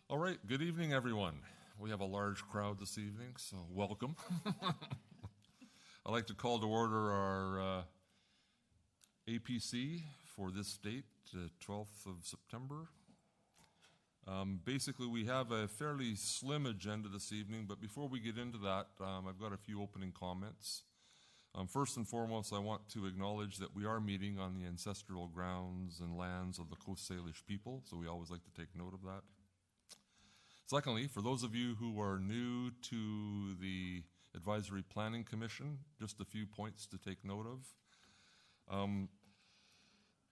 All right, good evening, everyone. We have a large crowd this evening, so welcome. I'd like to call to order our APC for this date, 12th of September. Basically, we have a fairly slim agenda this evening, but before we get into that, I've got a few opening comments. First and foremost, I want to acknowledge that we are meeting on the ancestral grounds and lands of the Coast Salish people, so we always like to take note of that. Secondly, for those of you who are new to the Advisory Planning Commission, just a few points to take note of.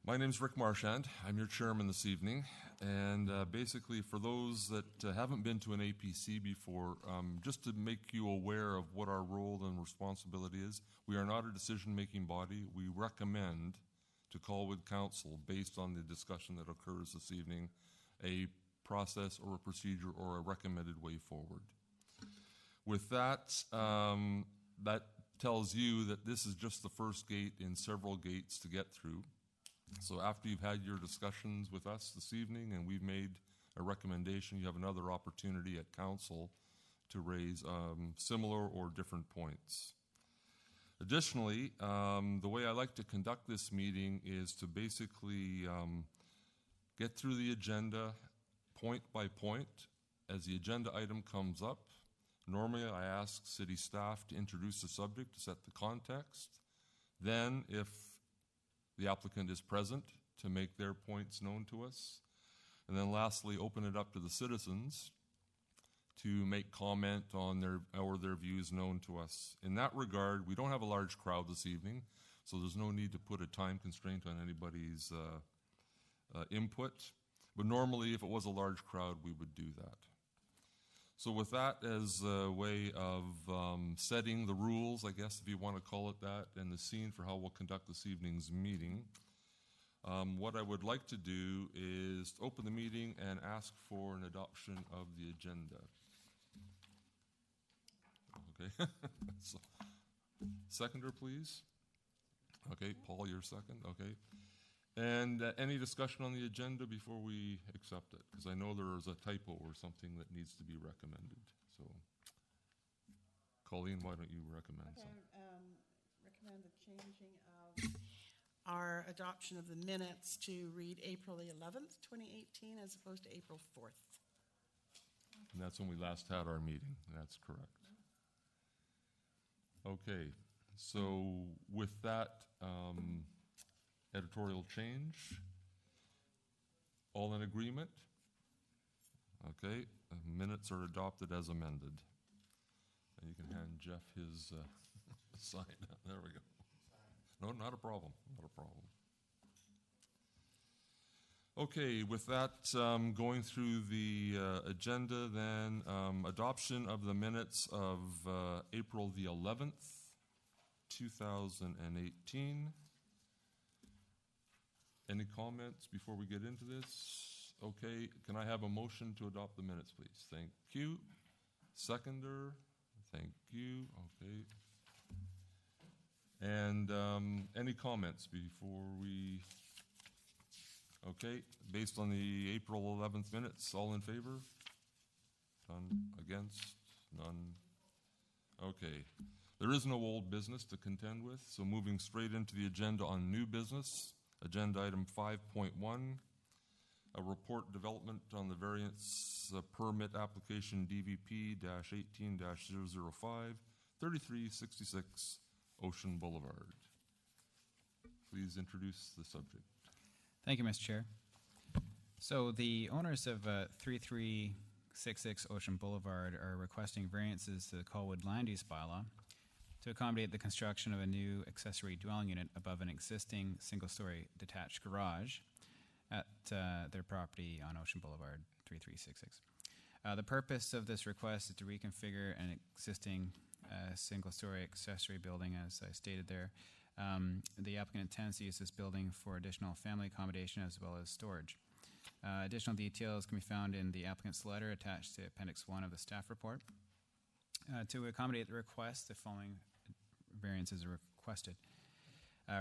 My name's Rick Marchand. I'm your chairman this evening. And basically, for those that haven't been to an APC before, just to make you aware of what our role and responsibility is, we are not a decision-making body. We recommend to Colwood Council, based on the discussion that occurs this evening, a process or a procedure or a recommended way forward. With that, that tells you that this is just the first gate in several gates to get through. So after you've had your discussions with us this evening and we've made a recommendation, you have another opportunity at council to raise similar or different points. Additionally, the way I like to conduct this meeting is to basically get through the agenda point by point. As the agenda item comes up, normally I ask city staff to introduce the subject to set the context. Then, if the applicant is present, to make their points known to us. And then lastly, open it up to the citizens to make comment on their views known to us. In that regard, we don't have a large crowd this evening, so there's no need to put a time constraint on anybody's input. But normally, if it was a large crowd, we would do that. So with that as a way of setting the rules, I guess, if you want to call it that, and the scene for how we'll conduct this evening's meeting, what I would like to do is open the meeting and ask for an adoption of the agenda. Okay. So, seconder, please. Okay, Paul, you're second. Okay. And any discussion on the agenda before we accept it? Because I know there is a typo or something that needs to be recommended. So, Colleen, why don't you recommend something? Recommend the changing of our adoption of the minutes to read April the 11th, 2018, as opposed to April 4th. And that's when we last had our meeting. That's correct. Okay, so with that editorial change, all in agreement? Okay, minutes are adopted as amended. And you can hand Jeff his sign. There we go. No, not a problem, not a problem. Okay, with that, going through the agenda then, adoption of the minutes of April the 11th, 2018. Any comments before we get into this? Okay, can I have a motion to adopt the minutes, please? Thank you. Seconder, thank you. Okay. And any comments before we... Okay, based on the April 11th minutes, all in favor? None against? None? Okay. There is no old business to contend with, so moving straight into the agenda on new business. Agenda item 5.1, a report development on the variance permit application DVP-18-005, 3366 Ocean Boulevard. Please introduce the subject. Thank you, Mr. Chair. So the owners of 3366 Ocean Boulevard are requesting variances to the Colwood land use bylaw to accommodate the construction of a new accessory dwelling unit above an existing single-story detached garage at their property on Ocean Boulevard, 3366. The purpose of this request is to reconfigure an existing single-story accessory building, as I stated there. The applicant intends to use this building for additional family accommodation as well as storage. Additional details can be found in the applicant's letter attached to Appendix 1 of the staff report. To accommodate the request, the following variances are requested.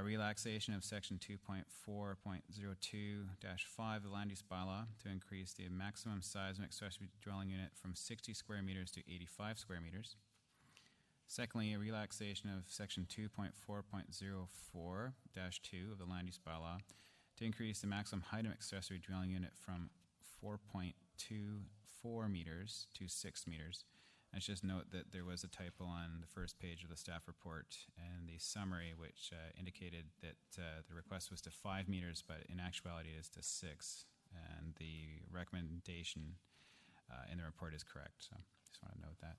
Relaxation of section 2.4.02-5 of the land use bylaw to increase the maximum size of accessory dwelling unit from 60 square meters to 85 square meters. Secondly, a relaxation of section 2.4.04-2 of the land use bylaw to increase the maximum height of accessory dwelling unit from 4.24 meters to 6 meters. Let's just note that there was a typo on the first page of the staff report and the summary, which indicated that the request was to 5 meters, but in actuality it is to 6. And the recommendation in the report is correct. So just want to note that.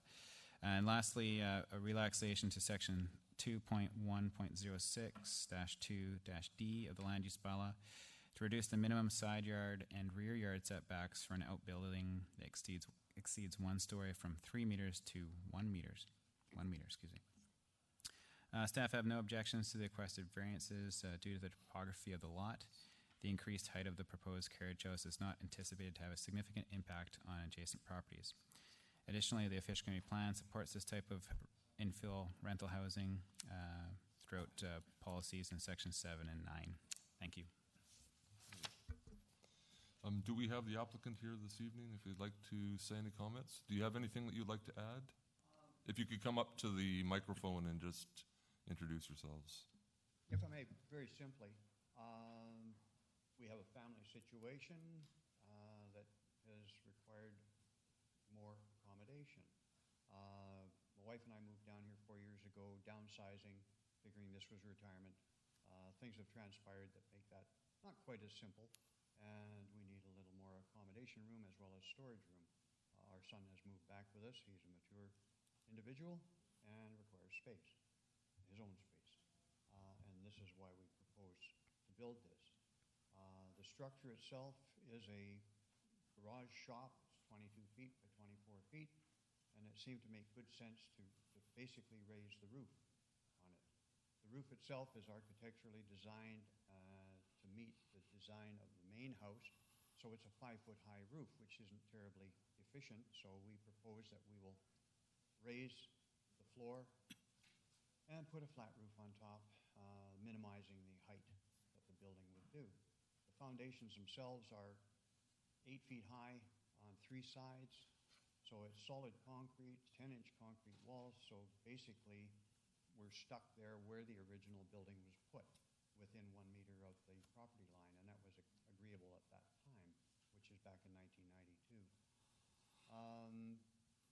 And lastly, a relaxation to section 2.1.06-2-D of the land use bylaw to reduce the minimum side yard and rear yard setbacks for an outbuilding that exceeds 1 story from 3 meters to 1 meter. Staff have no objections to the requested variances due to the topography of the lot. The increased height of the proposed carriage house is not anticipated to have a significant impact on adjacent properties. Additionally, the official community plan supports this type of infill rental housing throughout policies in section 7 and 9. Thank you. Do we have the applicant here this evening, if you'd like to say any comments? Do you have anything that you'd like to add? If you could come up to the microphone and just introduce yourselves. If I may, very simply, we have a family situation that has required more accommodation. My wife and I moved down here 4 years ago, downsizing, figuring this was retirement. Things have transpired that make that not quite as simple, and we need a little more accommodation room as well as storage room. Our son has moved back with us. He's a mature individual and requires space, his own space. And this is why we propose to build this. The structure itself is a garage shop. It's 22 feet by 24 feet, and it seemed to make good sense to basically raise the roof on it. The roof itself is architecturally designed to meet the design of the main house, so it's a 5-foot high roof, which isn't terribly efficient, so we propose that we will raise the floor and put a flat roof on top, minimizing the height that the building would do. The foundations themselves are 8 feet high on 3 sides, so it's solid concrete, 10-inch concrete walls, so basically we're stuck there where the original building was put, within 1 meter of the property line, and that was agreeable at that time, which is back in 1992.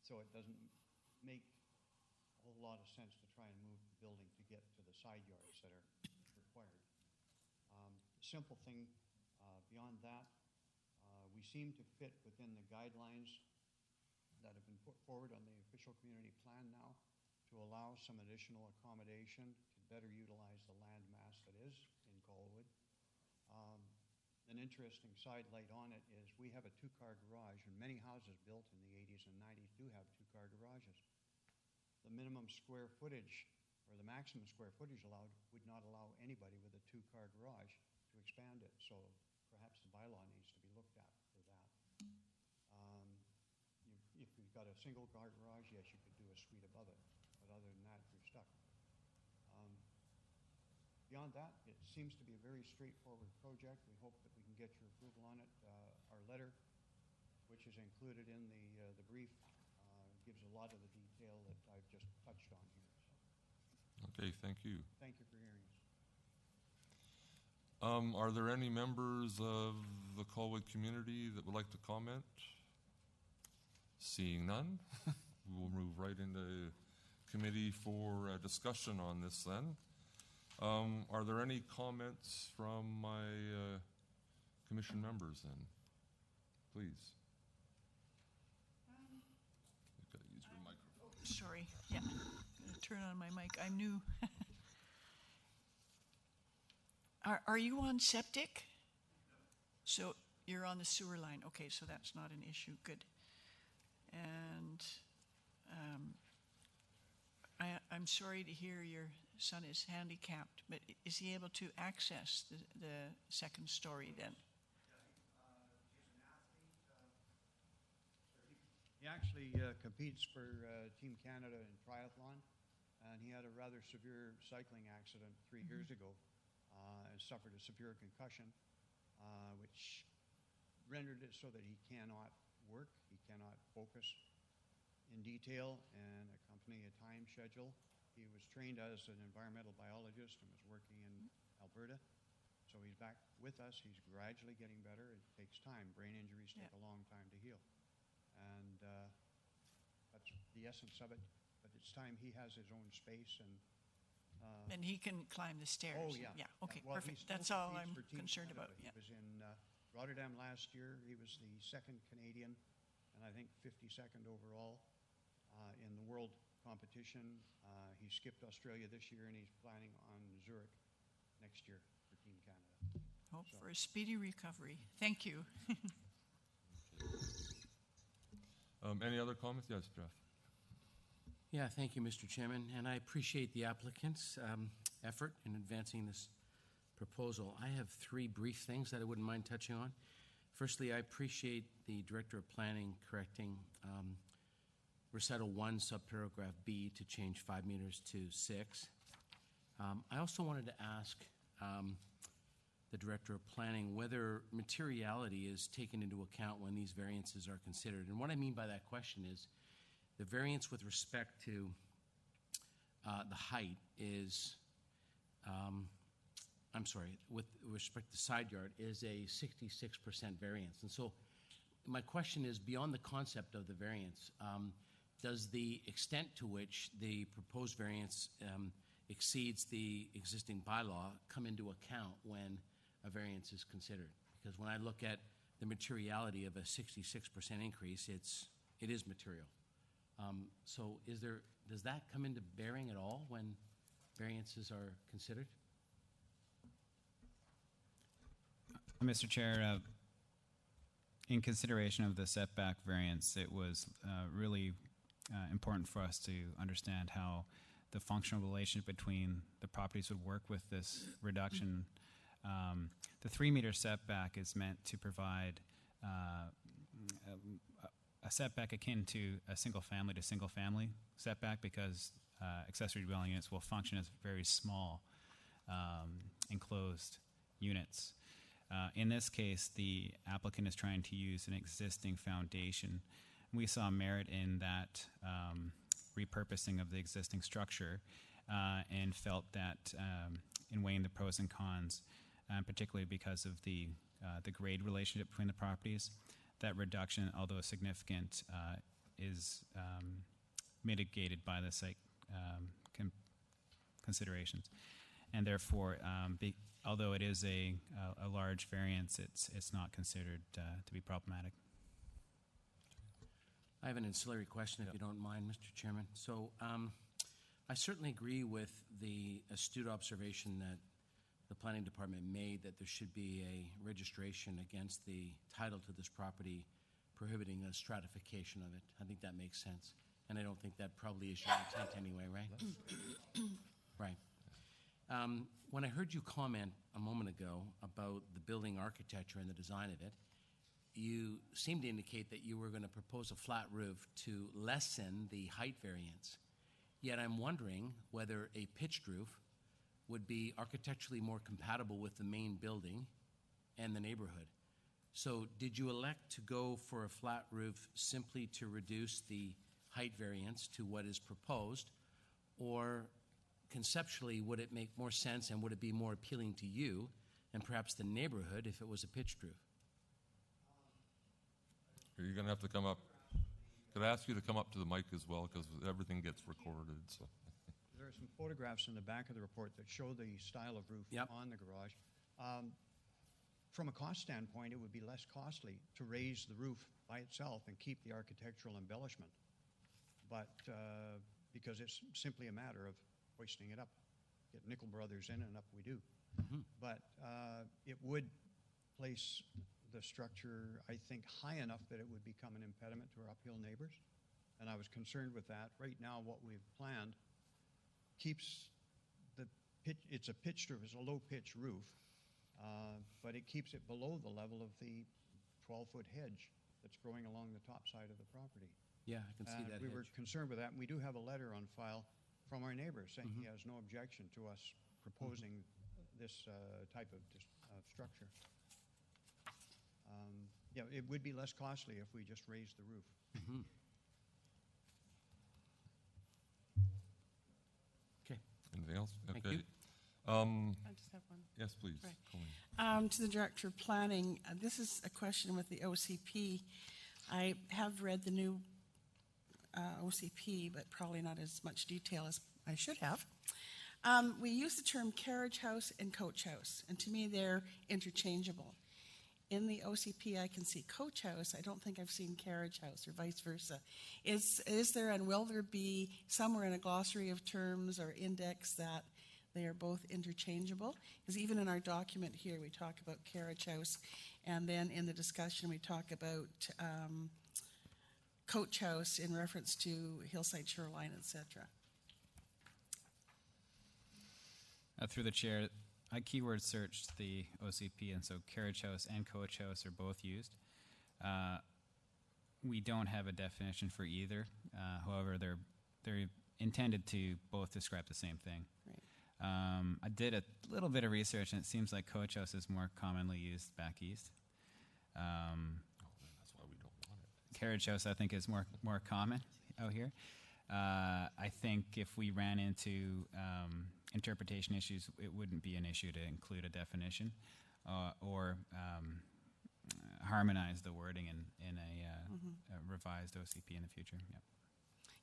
So it doesn't make a whole lot of sense to try and move the building to get to the side yards that are required. Simple thing, beyond that, we seem to fit within the guidelines that have been put forward on the official community plan now to allow some additional accommodation to better utilize the land mass that is in Colwood. An interesting side light on it is we have a 2-car garage, and many houses built in the 80s and 90s do have 2-car garages. The minimum square footage, or the maximum square footage allowed, would not allow anybody with a 2-car garage to expand it, so perhaps the bylaw needs to be looked at for that. If you've got a single-car garage, yes, you could do a suite above it, but other than that, you're stuck. Beyond that, it seems to be a very straightforward project. We hope that we can get your approval on it. Our letter, which is included in the brief, gives a lot of the detail that I've just touched on here. So, Okay, thank you. thank you for hearing us. Are there any members of the Colwood community that would like to comment? Seeing none, we will move right into committee for discussion on this then. Are there any comments from my commission members then? Please. You've got to use your microphone. Sorry, yeah, gonna turn on my mic. I'm new. Are you on septic? So you're on the sewer line. Okay, so that's not an issue. Good. And I'm sorry to hear your son is handicapped, but is he able to access the second story then? He actually competes for Team Canada in triathlon, and he had a rather severe cycling accident 3 years ago, and suffered a severe concussion, which rendered it so that he cannot work, he cannot focus in detail and accompany a time schedule. He was trained as an environmental biologist and was working in Alberta. So he's back with us. He's gradually getting better. It takes time. Brain injuries take a long time to heal. And that's the essence of it. But it's time he has his own space. And he can climb the stairs. Oh, yeah. Yeah, okay, Well, perfect. he's That's still all competes I'm for Team concerned Canada. about, He yeah. was in Rotterdam last year. He was the second Canadian and I think 52nd overall in the world competition. He skipped Australia this year, and he's planning on Zurich next year for Team Canada. Hope for a speedy recovery. Thank you. Any other comments? Yes, Jeff. Yeah, thank you, Mr. Chairman, and I appreciate the applicant's effort in advancing this proposal. I have 3 brief things that I wouldn't mind touching on. Firstly, I appreciate the Director of Planning correcting recital 1, subparagraph B, to change 5 meters to 6. I also wanted to ask the Director of Planning whether materiality is taken into account when these variances are considered. And what I mean by that question is the variance with respect to the height is, with respect to side yard is a 66% variance. And so my question is, beyond the concept of the variance, does the extent to which the proposed variance exceeds the existing bylaw come into account when a variance is considered? Because when I look at the materiality of a 66% increase, it is material. So does that come into bearing at all when variances are considered? Mr. Chair, in consideration of the setback variance, it was really important for us to understand how the functional relationship between the properties would work with this reduction. The 3-meter setback is meant to provide a setback akin to a single-family to single-family setback, because accessory dwelling units will function as very small enclosed units. In this case, the applicant is trying to use an existing foundation. We saw merit in that repurposing of the existing structure and felt that in weighing the pros and cons, particularly because of the grade relationship between the properties, that reduction, although significant, is mitigated by the site considerations. And therefore, although it is a large variance, it's not considered to be problematic. I have an ancillary question, if you don't mind, Mr. Chairman. So I certainly agree with the astute observation that the Planning Department made that there should be a registration against the title to this property prohibiting the stratification of it. I think that makes sense. And I don't think that probably is your intent anyway, right? Right. When I heard you comment a moment ago about the building architecture and the design of it, you seemed to indicate that you were going to propose a flat roof to lessen the height variance. Yet I'm wondering whether a pitched roof would be architecturally more compatible with the main building and the neighborhood. So did you elect to go for a flat roof simply to reduce the height variance to what is proposed, or conceptually would it make more sense and would it be more appealing to you and perhaps the neighborhood if it was a pitched roof? You're going to have to come up. Could I ask you to come up to the mic as well, because everything gets recorded. So. There are some photographs in the back of the report that show the style of roof on the garage. From a cost standpoint, it would be less costly to raise the roof by itself and keep the architectural embellishment. But because it's simply a matter of hoisting it up, get Nickel Brothers in and up we do. Mm-hmm. But it would place the structure, I think, high enough that it would become an impediment to our uphill neighbors. And I was concerned with that. Right now, what we've planned keeps the pitch, it's a pitched roof, it's a low pitch roof, but it keeps it below the level of the 12-foot hedge that's growing along the top side of the property. Yeah, I can see that We hedge. were concerned with that, and we do have a letter on file from our neighbor saying he has no objection to us proposing this type of structure. Yeah, it would be less costly if we just raised the roof. Okay. Anything else? Thank Okay. you. I just have one. Yes, please. Right. Colleen. To the Director of Planning, this is a question with the OCP. I have read the new OCP, but probably not as much detail as I should have. We use the term carriage house and coach house, and to me they're interchangeable. In the OCP, I can see coach house. I don't think I've seen carriage house or vice versa. Is there and will there be somewhere in a glossary of terms or index that they are both interchangeable? Because even in our document here, we talk about carriage house, and then in the discussion, we talk about coach house in reference to hillside shoreline, etc. Through the chair, I keyword searched the OCP, and so carriage house and coach house are both used. We don't have a definition for either. However, they're intended to both describe the same thing. Right. I did a little bit of research, and it seems like coach house is more commonly used back east. Oh, then that's why we don't want it. Carriage house, I think, is more common out here. I think if we ran into interpretation issues, it wouldn't be an issue to include a definition or harmonize the wording in a revised OCP in the future. Yep.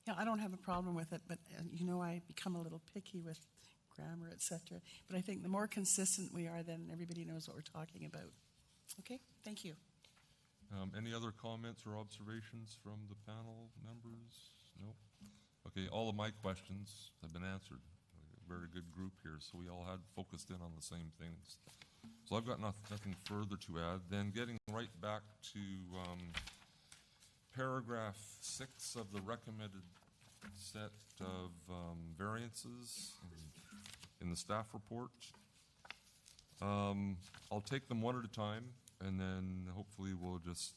Yeah, I don't have a problem with it, but I become a little picky with grammar, etc. But I think the more consistent we are, then everybody knows what we're talking about. Okay, thank you. Any other comments or observations from the panel members? No? Okay, all of my questions have been answered. A very good group here, so we all had focused in on the same things. So I've got nothing further to add. Then getting right back to paragraph 6 of the recommended set of variances in the staff report. I'll take them one at a time, and then hopefully we'll just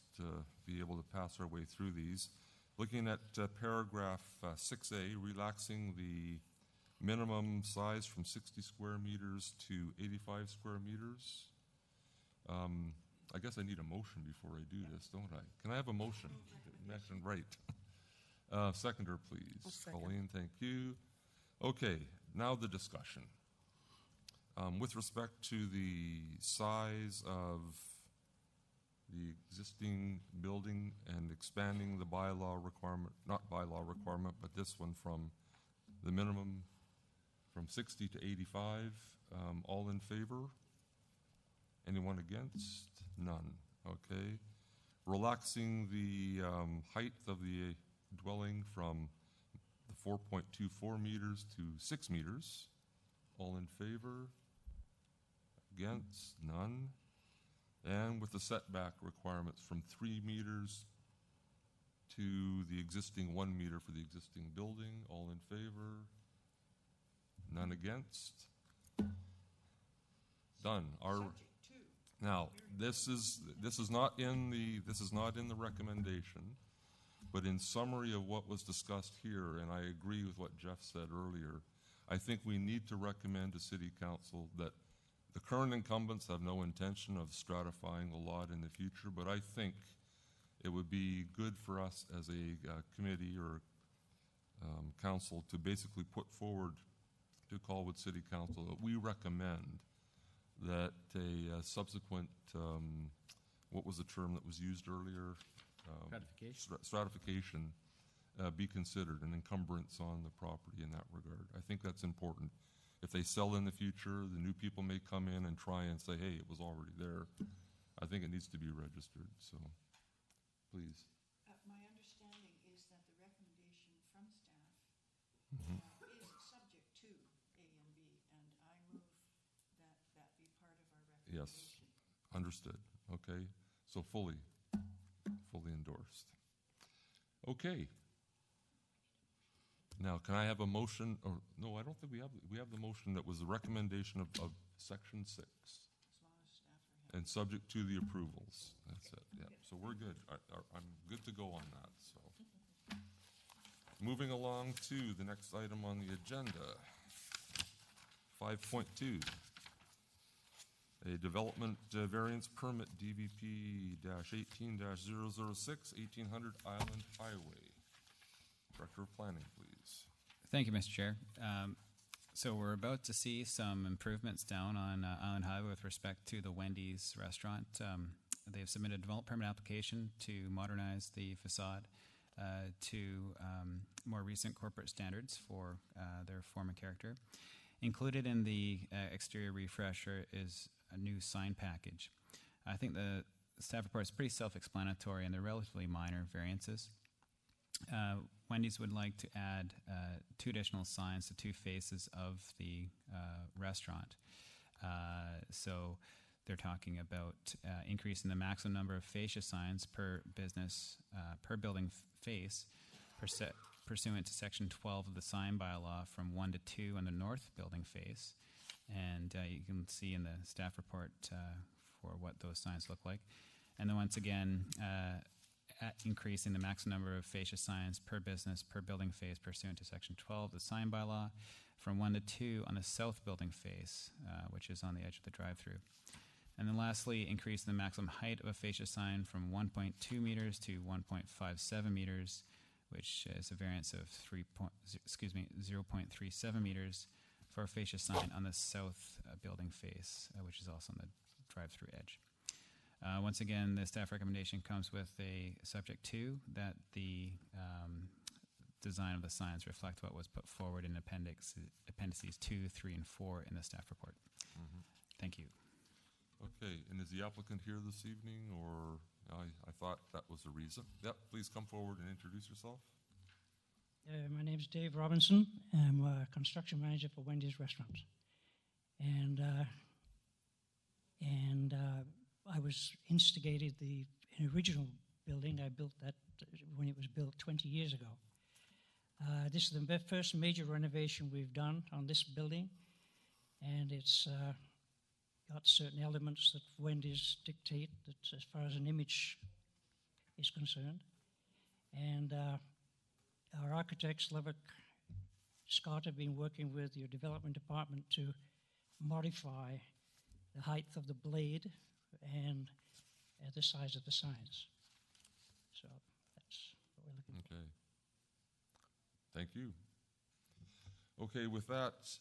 be able to pass our way through these. Looking at paragraph 6A, relaxing the minimum size from 60 square meters to 85 square meters. I guess I need a motion before I do this, don't I? Can I have a motion? Mentioned right. Seconder, please. I'll second. Colleen, thank you. Okay, now the discussion. With respect to the size of the existing building and expanding the bylaw requirement, not bylaw requirement, but this one from the minimum from 60 to 85, all in favor? Anyone against? None. Okay. Relaxing the height of the dwelling from the 4.24 meters to 6 meters. All in favor? Against? None. And with the setback requirements from 3 meters to the existing 1 meter for the existing building. All in favor? None against? Done. Now, this is not in the recommendation, but in summary of what was discussed here, and I agree with what Jeff said earlier, I think we need to recommend to City Council that the current incumbents have no intention of stratifying the lot in the future, but I think it would be good for us as a committee or council to basically put forward to Colwood City Council that we recommend that a subsequent, what was the term that was used earlier? Stratification. Stratification be considered, an encumbrance on the property in that regard. I think that's important. If they sell in the future, the new people may come in and try and say, hey, it was already there. I think it needs to be registered, so please. My understanding is that the recommendation from staff is subject to A and B, and I move that that be part of our recommendation. Yes, understood. Okay, so fully endorsed. Okay. Now, can I have a motion, or, no, I don't think we have the motion that was the recommendation of section 6. As long as staff are happy. And subject to the approvals. That's it, yeah. So we're good. I'm good to go on that, so. moving along to the next item on the agenda. 5.2. A development variance permit DVP-18-006, 1800 Island Highway. Director of Planning, please. Thank you, Mr. Chair. So we're about to see some improvements down on Island Highway with respect to the Wendy's restaurant. They've submitted a development permit application to modernize the facade to more recent corporate standards for their form and character. Included in the exterior refresher is a new sign package. I think the staff report is pretty self-explanatory and they're relatively minor variances. Wendy's would like to add 2 additional signs to 2 faces of the restaurant. So they're talking about increasing the maximum number of fascia signs per business, per building face, pursuant to Section 12 of the sign bylaw from 1 to 2 on the north building face. And you can see in the staff report for what those signs look like. And then once again, increasing the maximum number of fascia signs per business per building face pursuant to Section 12 of the sign bylaw from 1 to 2 on the south building face, which is on the edge of the drive-through. And then lastly, increasing the maximum height of a fascia sign from 1.2 meters to 1.57 meters, which is a variance of 0.37 meters for a fascia sign on the south building face, which is also on the drive-through edge. Once again, the staff recommendation comes with a subject to that the design of the signs reflect what was put forward in appendices 2, 3, and 4 in the staff report. Thank you. Okay, and is the applicant here this evening, or I thought that was the reason? Yep, please come forward and introduce yourself. My name is Dave Robinson. I'm a construction manager for Wendy's Restaurants. And I was instigated the original building. I built that when it was built 20 years ago. This is the first major renovation we've done on this building, and it's got certain elements that Wendy's dictate that as far as an image is concerned. And our architects, Levick Scott, have been working with your development department to modify the height of the blade and the size of the signs. So that's what we're looking for. Okay. Thank you. Okay, with that,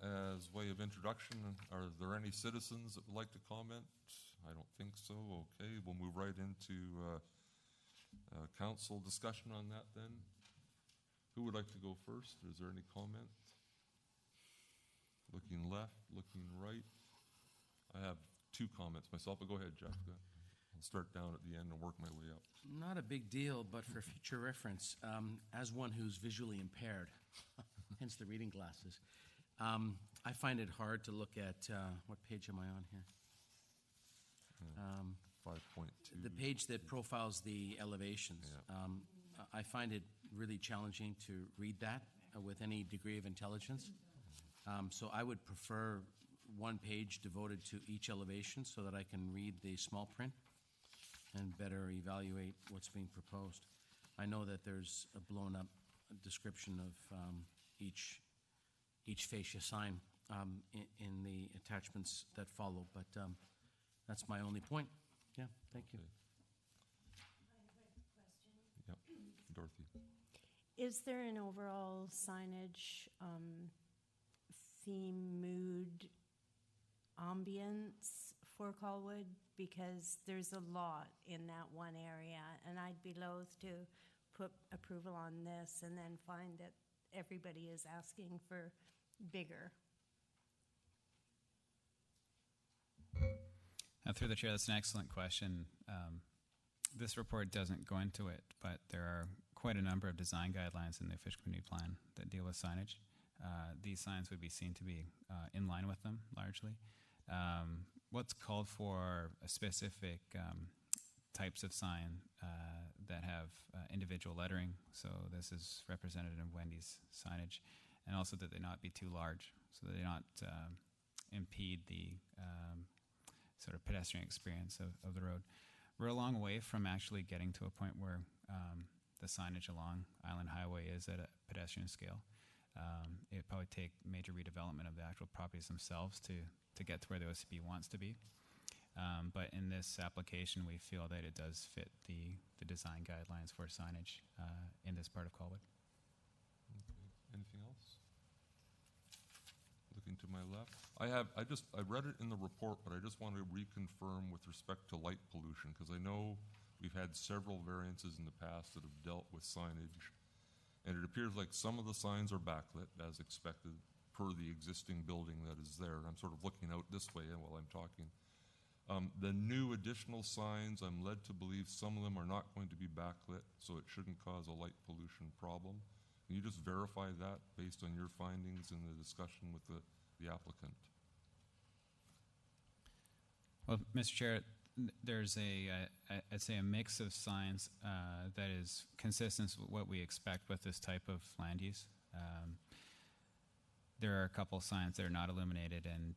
as way of introduction, are there any citizens that would like to comment? I don't think so. Okay, we'll move right into council discussion on that then. Who would like to go first? Is there any comment? Looking left, looking right. I have 2 comments myself, but go ahead, Jeff. Go ahead. I'll start down at the end and work my way up. Not a big deal, but for future reference, as one who's visually impaired, hence the reading glasses, I find it hard to look at, what page am I on here? 5.2. The page that profiles the elevations. Yeah. I find it really challenging to read that with any degree of intelligence. So I would prefer one page devoted to each elevation so that I can read the small print and better evaluate what's being proposed. I know that there's a blown up description of each fascia sign in the attachments that follow, but that's my only point. Yeah, thank you. Okay. Yep, Dorothy. Is there an overall signage, theme, mood, ambience for Colwood? Because there's a lot in that one area, and I'd be loath to put approval on this and then find that everybody is asking for bigger. Through the chair, that's an excellent question. This report doesn't go into it, but there are quite a number of design guidelines in the official community plan that deal with signage. These signs would be seen to be in line with them, largely. What's called for are specific types of sign that have individual lettering. So this is representative of Wendy's signage, and also that they not be too large, so that they not impede the sort of pedestrian experience of the road. We're a long way from actually getting to a point where the signage along Island Highway is at a pedestrian scale. It'd probably take major redevelopment of the actual properties themselves to get to where the OCP wants to be. But in this application, we feel that it does fit the design guidelines for signage in this part of Colwood. Okay. Anything else? Looking to my left. I read it in the report, but I just want to reconfirm with respect to light pollution, because I know we've had several variances in the past that have dealt with signage, and it appears like some of the signs are backlit, as expected, per the existing building that is there. I'm sort of looking out this way while I'm talking. The new additional signs, I'm led to believe some of them are not going to be backlit, so it shouldn't cause a light pollution problem. Can you just verify that based on your findings in the discussion with the applicant? Well, Mr. Chair, there's I'd say a mix of signs that is consistent with what we expect with this type of land use. There are a couple signs that are not illuminated, and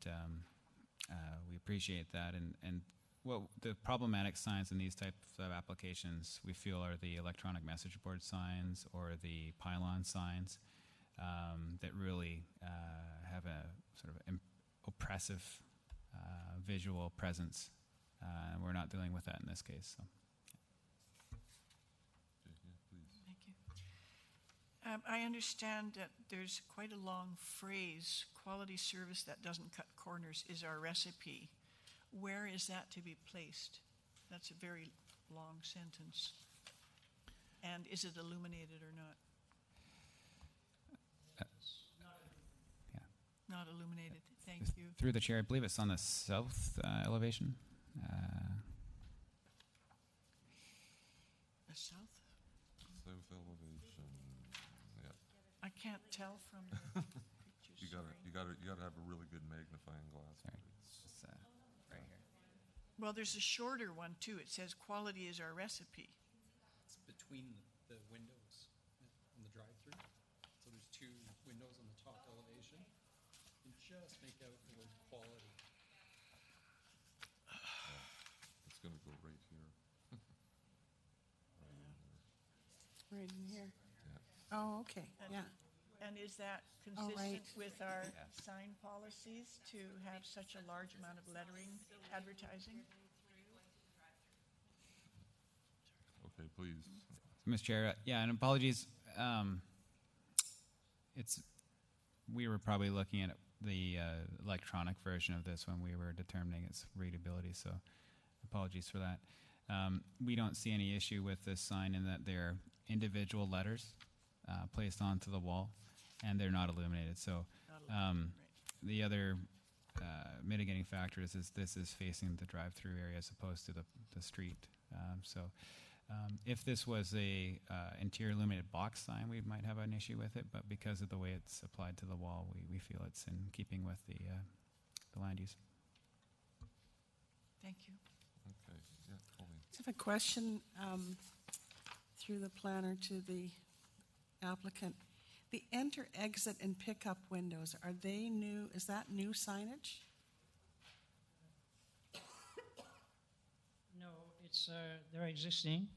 we appreciate that. And what the problematic signs in these types of applications we feel are the electronic message board signs or the pylon signs that really have a sort of oppressive visual presence. We're not dealing with that in this case. So. Okay, yeah, please. Thank you. I understand that there's quite a long phrase, quality service that doesn't cut corners is our recipe. Where is that to be placed? That's a very long sentence. And is it illuminated or not? Yeah. Not illuminated. Thank you. Through the chair, I believe it's on the south elevation. The south? South elevation. Yeah. I can't tell from the pictures. You gotta have a really good magnifying glass. Sorry. It's- It's right here. Well, there's a shorter one too. It says quality is our recipe. It's between the windows in the drive-through. So there's two windows on the top elevation. And just make out the word quality. It's gonna go right here. Right in here. Yeah. Oh, okay, yeah. And is that Oh, right. consistent with our sign policies to have such a large amount of lettering advertising? Okay, please. Mr. Chair, yeah, and apologies. We were probably looking at the electronic version of this when we were determining its readability, so apologies for that. We don't see any issue with this sign in that they're individual letters placed onto the wall, and they're not illuminated. So the other mitigating factor is this is facing the drive-through area as opposed to the street. If this was a interior illuminated box sign, we might have an issue with it, but because of the way it's applied to the wall, we feel it's in keeping with the land use. Thank you. Okay, yeah, Colleen. I have a question through the planner to the applicant. The enter, exit, and pickup windows, are they new? Is that new signage? No, it's they're existing.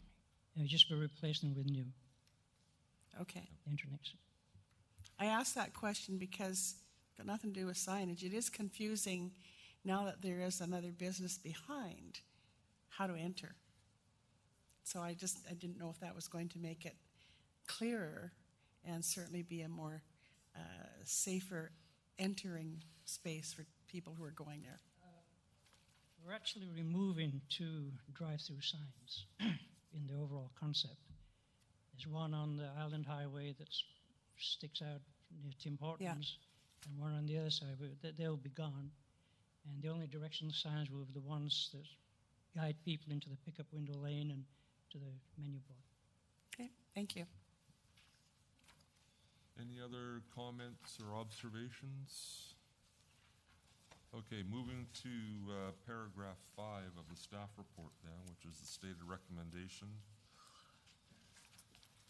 Just we're replacing them with new Okay. internet. I asked that question because it's got nothing to do with signage. It is confusing now that there is another business behind how to enter. So I didn't know if that was going to make it clearer and certainly be a more safer entering space for people who are going there. We're actually removing 2 drive-through signs in the overall concept. There's one on the Island Highway that sticks out near Tim Hortons, and one on the other side. They'll be gone, and the only directional signs will be the ones that guide people into the pickup window lane and to the menu board. Okay, thank you. Any other comments or observations? Okay, moving to paragraph 5 of the staff report now, which is the stated recommendation.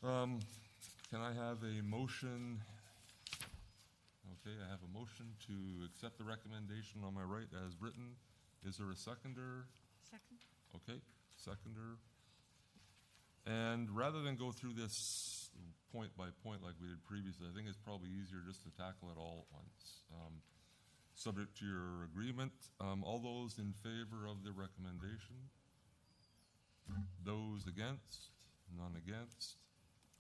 Can I have a motion? Okay, I have a motion to accept the recommendation on my right as written. Is there a seconder? Second? Okay, seconder. And rather than go through this point by point like we did previously, I think it's probably easier just to tackle it all at once. Subject to your agreement, all those in favor of the recommendation? Those against? None against?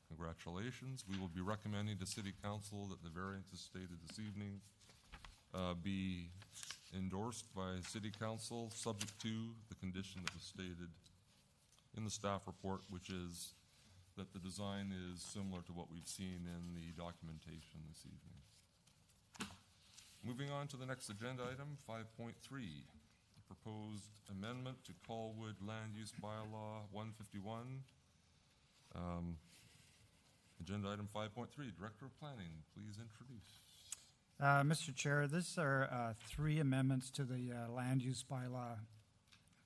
Congratulations. We will be recommending to City Council that the variance as stated this evening be endorsed by City Council, subject to the condition that was stated in the staff report, which is that the design is similar to what we've seen in the documentation this evening. Moving on to the next agenda item, 5.3, proposed amendment to Colwood Land Use Bylaw 151. Agenda item 5.3, Director of Planning, please introduce. Mr. Chair, these are 3 amendments to the land use bylaw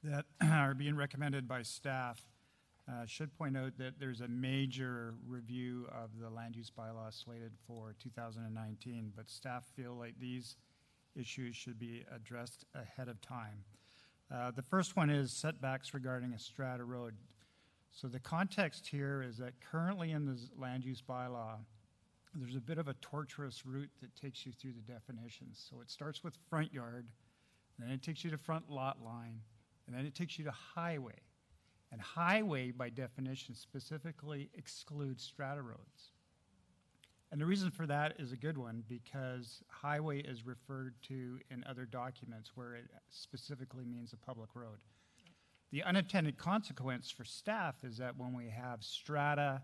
that are being recommended by staff. Should point out that there's a major review of the land use bylaw slated for 2019, but staff feel like these issues should be addressed ahead of time. The first one is setbacks regarding a strata road. So the context here is that currently in the land use bylaw, there's a bit of a tortuous route that takes you through the definitions. So it starts with front yard, then it takes you to front lot line, and then it takes you to highway. And highway, by definition, specifically excludes strata roads. And the reason for that is a good one, because highway is referred to in other documents where it specifically means a public road. The unintended consequence for staff is that when we have strata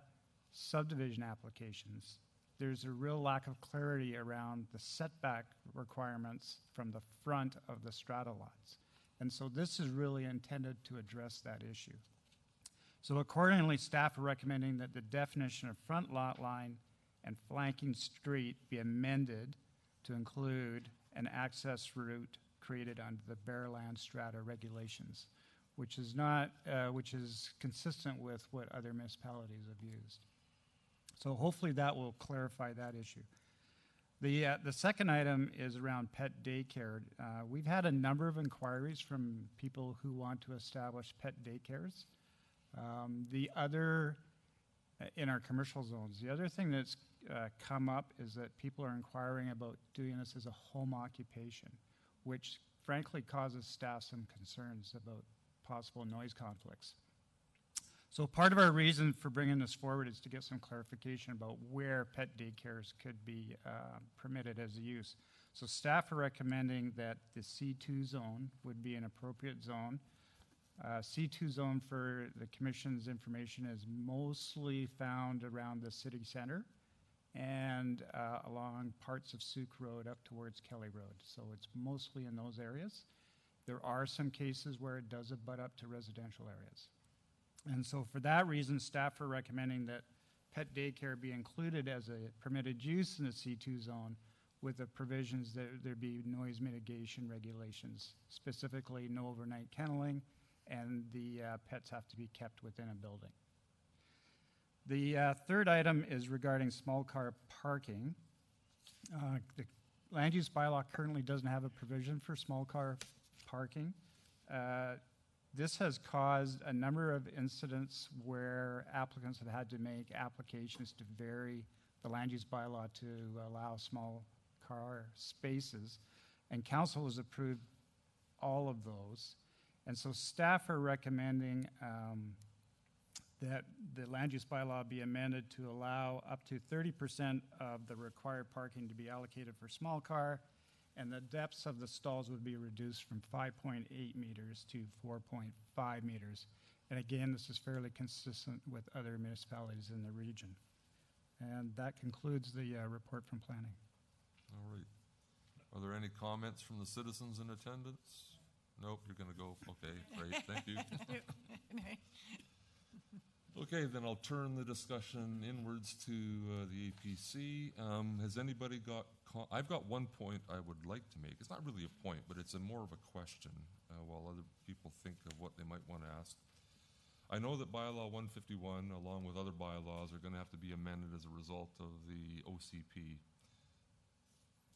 subdivision applications, there's a real lack of clarity around the setback requirements from the front of the strata lots. And so this is really intended to address that issue. So accordingly, staff are recommending that the definition of front lot line and flanking street be amended to include an access route created under the bare land strata regulations, which is consistent with what other municipalities have used. So hopefully that will clarify that issue. The second item is around pet daycare. We've had a number of inquiries from people who want to establish pet daycares. In our commercial zones, the other thing that's come up is that people are inquiring about doing this as a home occupation, which frankly causes staff some concerns about possible noise conflicts. So part of our reason for bringing this forward is to get some clarification about where pet daycares could be permitted as a use. So staff are recommending that the C2 zone would be an appropriate zone. C2 zone, for the Commission's information, is mostly found around the city center and along parts of Souk Road up towards Kelly Road. So it's mostly in those areas. There are some cases where it does abut up to residential areas. And so for that reason, staff are recommending that pet daycare be included as a permitted use in the C2 zone with the provisions that there be noise mitigation regulations, specifically no overnight kenneling, and the pets have to be kept within a building. The third item is regarding small car parking. The land use bylaw currently doesn't have a provision for small car parking. This has caused a number of incidents where applicants have had to make applications to vary the land use bylaw to allow small car spaces, and council has approved all of those. And so staff are recommending that the land use bylaw be amended to allow up to 30% of the required parking to be allocated for small car, and the depths of the stalls would be reduced from 5.8 meters to 4.5 meters. And again, this is fairly consistent with other municipalities in the region. And that concludes the report from planning. All right. Are there any comments from the citizens in attendance? Nope, you're going to go. Okay, great. Thank you. Okay, then I'll turn the discussion inwards to the APC. Has anybody got, I've got one point I would like to make. It's not really a point, but it's more of a question while other people think of what they might want to ask. I know that Bylaw 151, along with other bylaws, are going to have to be amended as a result of the OCP.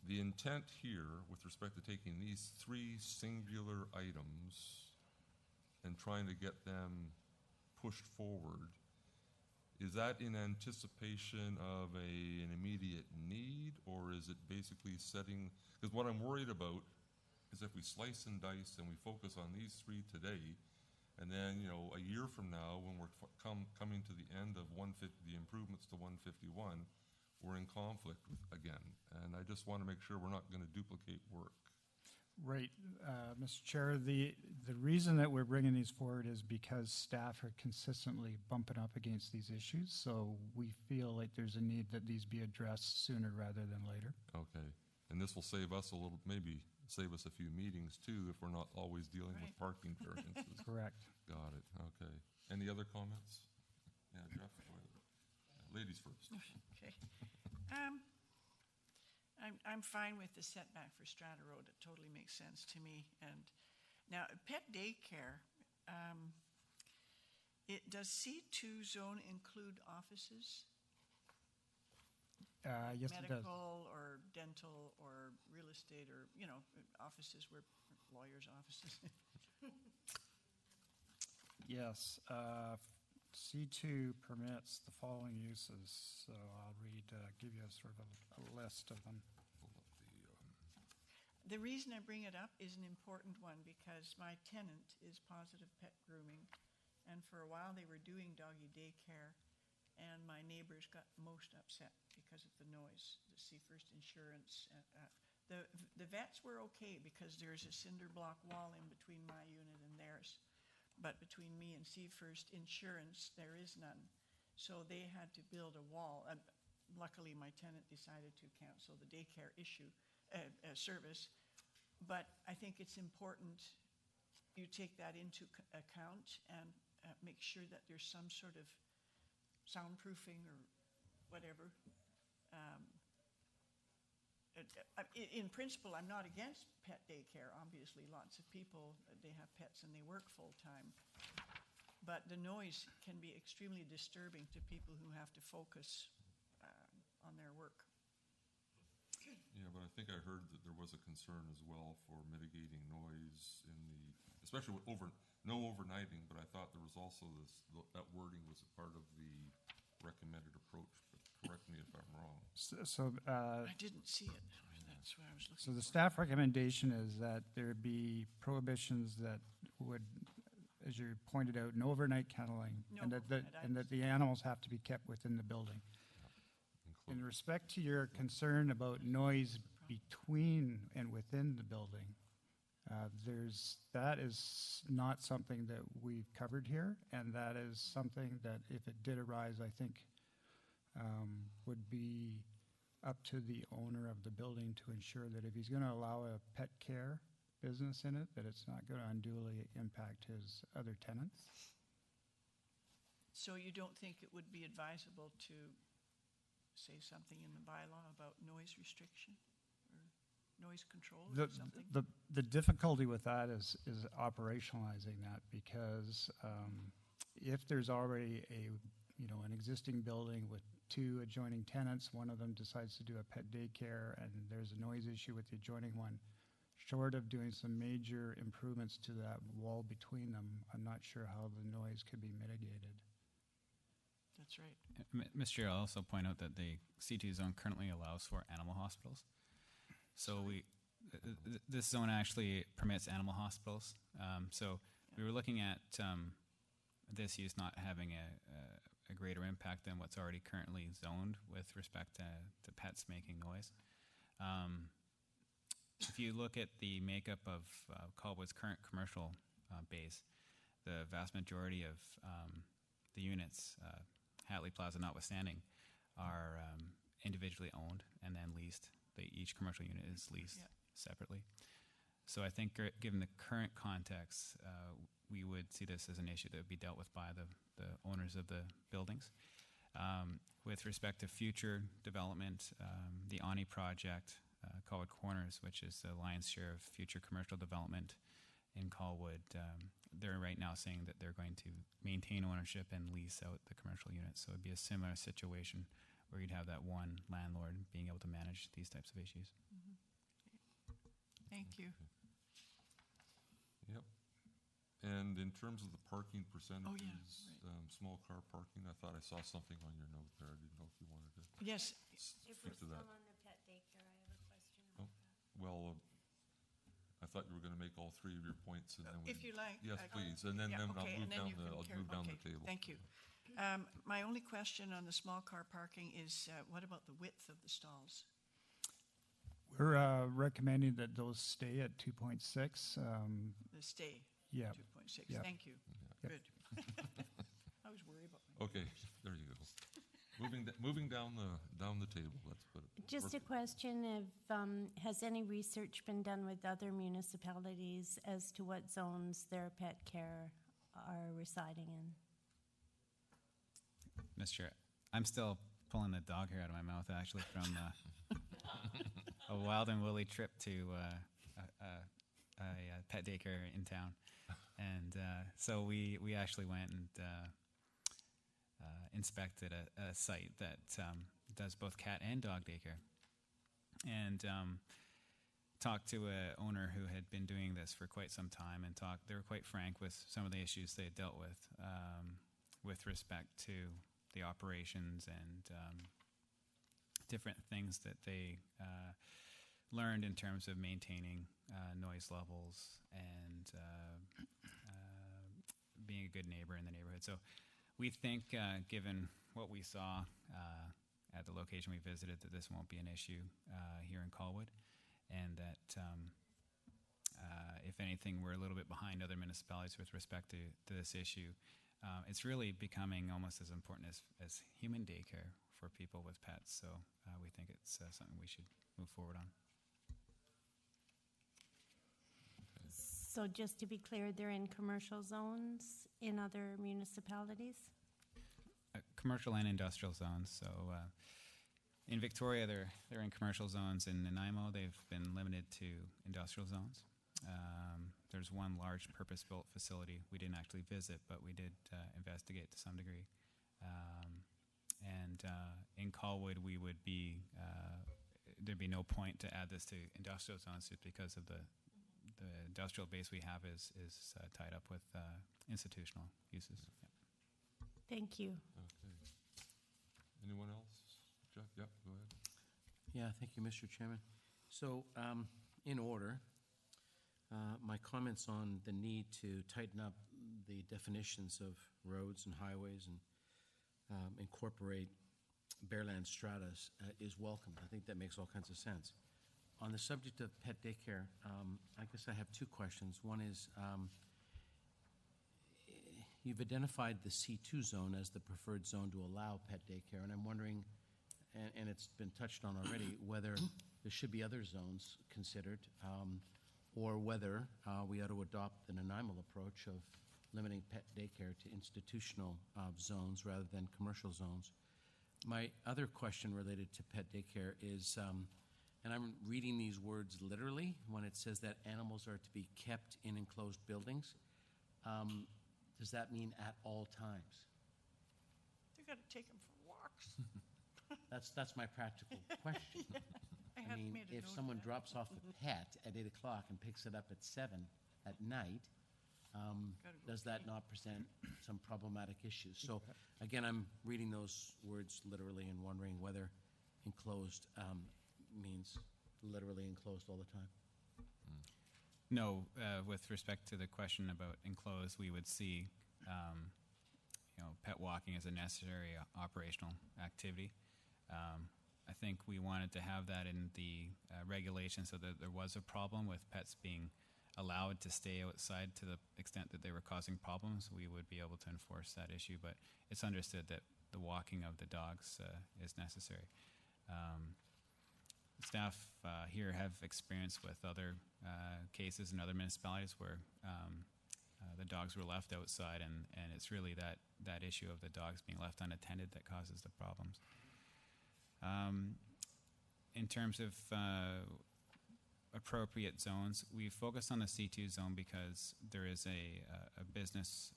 The intent here, with respect to taking these 3 singular items and trying to get them pushed forward, Is that in anticipation of an immediate need, or is it basically setting, because what I'm worried about is if we slice and dice and we focus on these three today, and then, you know, a year from now, when we're coming to the end of 150, the improvements to 151, we're in conflict again. And I just want to make sure we're not going to duplicate work. Right, Mr. Chair, the reason that we're bringing these forward is because staff are consistently bumping up against these issues, so we feel like there's a need that these be addressed sooner rather than later. Okay. And this will save us a little, maybe save us a few meetings too, if we're not always dealing with parking variances. Correct. Got it, okay. Any other comments? Yeah, Jeff, go ahead. Ladies first. Okay. I'm fine with the setback for Strata Road. It totally makes sense to me. And now, pet daycare, does C2 zone include offices? Yes, it does. Medical or dental or real estate or, you know, offices where lawyers' offices. Yes, C2 permits the following uses, so I'll give you a sort of a list of them. The reason I bring it up is an important one because my tenant is Positive Pet Grooming, and for a while they were doing doggy daycare, and my neighbors got most upset because of the noise. The See First Insurance, the vets were okay because there's a cinder block wall in between my unit and theirs, but between me and See First Insurance, there is none. So they had to build a wall. Luckily, my tenant decided to cancel the daycare service, but I think it's important you take that into account and make sure that there's some sort of soundproofing or whatever. In principle, I'm not against pet daycare. Obviously, lots of people, they have pets and they work full-time. But the noise can be extremely disturbing to people who have to focus on their work. Yeah, but I think I heard that there was a concern as well for mitigating noise in the, especially with no overnighting, but I thought there was also that wording was a part of the recommended approach, but correct me if I'm wrong. I didn't see it. That's what I was looking So the for. staff recommendation is that there be prohibitions that would, as you pointed out, no overnight kenneling, No and that the animals have to be kept within the building. In respect to your concern about noise between and within the building, that is not something that we've covered here, and that is something that if it did arise, I think would be up to the owner of the building to ensure that if he's going to allow a pet care business in it, that it's not going to unduly impact his other tenants. So you don't think it would be advisable to say something in the bylaw about noise restriction or noise control or something? The difficulty with that is operationalizing that, because if there's already an existing building with two adjoining tenants, one of them decides to do a pet daycare and there's a noise issue with the adjoining one, short of doing some major improvements to that wall between them, I'm not sure how the noise could be mitigated. That's right. Mr. Chair, I'll also point out that the C2 zone currently allows for animal hospitals. So this zone actually permits animal hospitals. So we were looking at this use not having a greater impact than what's already currently zoned with respect to pets making noise. If you look at the makeup of Colwood's current commercial base, the vast majority of the units, Hatley Plaza notwithstanding, are individually owned and then leased. Each commercial unit is leased separately. So I think given the current context, we would see this as an issue that would be dealt with by the owners of the buildings. With respect to future development, the Ani project, Colwood Corners, which is the lion's share of future commercial development in Colwood, they're right now saying that they're going to maintain ownership and lease out the commercial units. So it'd be a similar situation where you'd have that one landlord being able to manage these types of issues. Mm-hmm. Thank you. Yep. And in terms of the parking percentages, small car parking, I thought I saw something on your note there. I didn't know if you wanted to Yes, If we're speak to still that. on the pet daycare, I have a question Oh, about that. well, I thought you were gonna make all three of your points and then we. if you like. Yes, I- please, and then Yeah, I'll okay, move and then down you can I'll carry- move down the okay, table. Thank you. My only question on the small car parking is, what about the width of the stalls? We're recommending that those stay at 2.6. The stay? Yeah. 2.6, Yeah. thank you. Yep. Good. I was worried about my. Okay, there you go. Moving down the table, let's put it. Just a question of, has any research been done with other municipalities as to what zones their pet care are residing in? Mr. Chair, I'm still pulling the dog hair out of my mouth, actually, from a wild and woolly trip to a pet daycare in town. And so we actually went and inspected a site that does both cat and dog daycare. And talked to a owner who had been doing this for quite some time, and they were quite frank with some of the issues they had dealt with respect to the operations and different things that they learned in terms of maintaining noise levels and being a good neighbor in the neighborhood. So we think, given what we saw at the location we visited, that this won't be an issue here in Colwood, and that if anything, we're a little bit behind other municipalities with respect to this issue. It's really becoming almost as important as human daycare for people with pets, so we think it's something we should move forward on. So just to be clear, they're in commercial zones in other municipalities? Commercial and industrial zones. So in Victoria, they're in commercial zones. In Nanaimo, they've been limited to industrial zones. There's one large purpose-built facility we didn't actually visit, but we did investigate to some degree. And in Colwood, we would be there'd be no point to add this to industrial zones just because of the industrial base we have is tied up with institutional uses. Yeah. Thank you. Okay. Anyone else? Jeff, yep, go ahead. Yeah, thank you, Mr. Chairman. So, in order, my comments on the need to tighten up the definitions of roads and highways and incorporate Bareland stratas is welcome. I think that makes all kinds of sense. On the subject of pet daycare, I guess I have two questions. One is, you've identified the C2 zone as the preferred zone to allow pet daycare, and I'm wondering, and it's been touched on already, whether there should be other zones considered, or whether we ought to adopt the Nanaimo approach of limiting pet daycare to institutional zones rather than commercial zones. My other question related to pet daycare is, and I'm reading these words literally, when it says that animals are to be kept in enclosed buildings. Does that mean at all times? You gotta take them for walks. That's my practical question. I I had mean, made a if note of someone that. drops off a pet at 8 o'clock and picks it up at 7 at night, Gotta go does that pee. not present some problematic issues? So again, I'm reading those words literally and wondering whether enclosed means literally enclosed all the time. No, with respect to the question about enclosed, we would see, pet walking as a necessary operational activity. I think we wanted to have that in the regulations so that there was a problem with pets being allowed to stay outside to the extent that they were causing problems. We would be able to enforce that issue, but it's understood that the walking of the dogs is necessary. Staff here have experience with other cases in other municipalities where the dogs were left outside, and it's really that issue of the dogs being left unattended that causes the problems. In terms of appropriate zones, we focus on the C2 zone because there is a business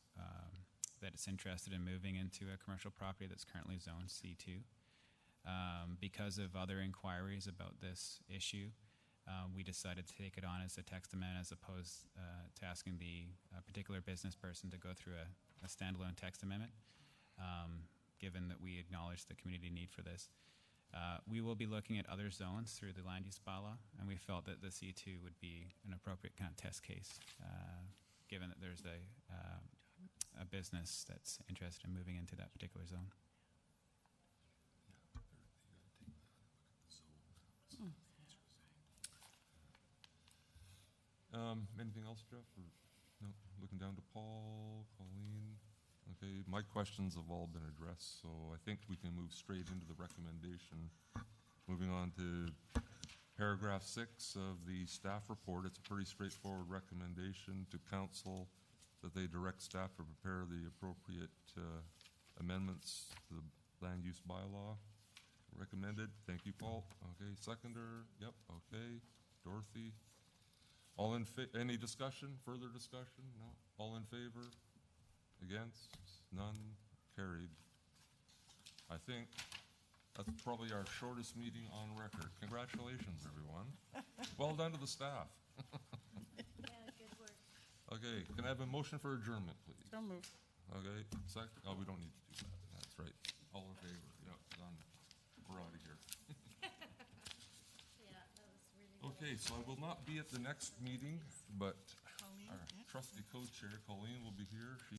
that is interested in moving into a commercial property that's currently zoned C2. Because of other inquiries about this issue, we decided to take it on as a text amendment as opposed to asking the particular business person to go through a standalone text amendment. given that we acknowledge the community need for this. We will be looking at other zones through the land use bylaw, and we felt that the C2 would be an appropriate kind of test case, given that there's a business that's interested in moving into that particular zone. Anything else, Jeff? Or, no? Looking down to Paul, Colleen. Okay, my questions have all been addressed, so I think we can move straight into the recommendation. Moving on to paragraph 6 of the staff report. It's a pretty straightforward recommendation to council that they direct staff to prepare the appropriate amendments to the land use bylaw. Recommended. Thank you, Paul. Okay, seconder. Yep, okay. Dorothy. All in any discussion? Further discussion? No? All in favor? Against? None? Carried. I think that's probably our shortest meeting on record. Congratulations, everyone. Well done to the staff. Yeah, good work. Okay, can I have a motion for adjournment, please? So moved. Okay, second. Oh, we don't need to do that. That's right. All in favor? Yep, done. We're out of here. Yeah, that was really Okay, so I will not be at the next meeting, but Colleen, our yeah. trusty co-chair, Colleen, will be here. She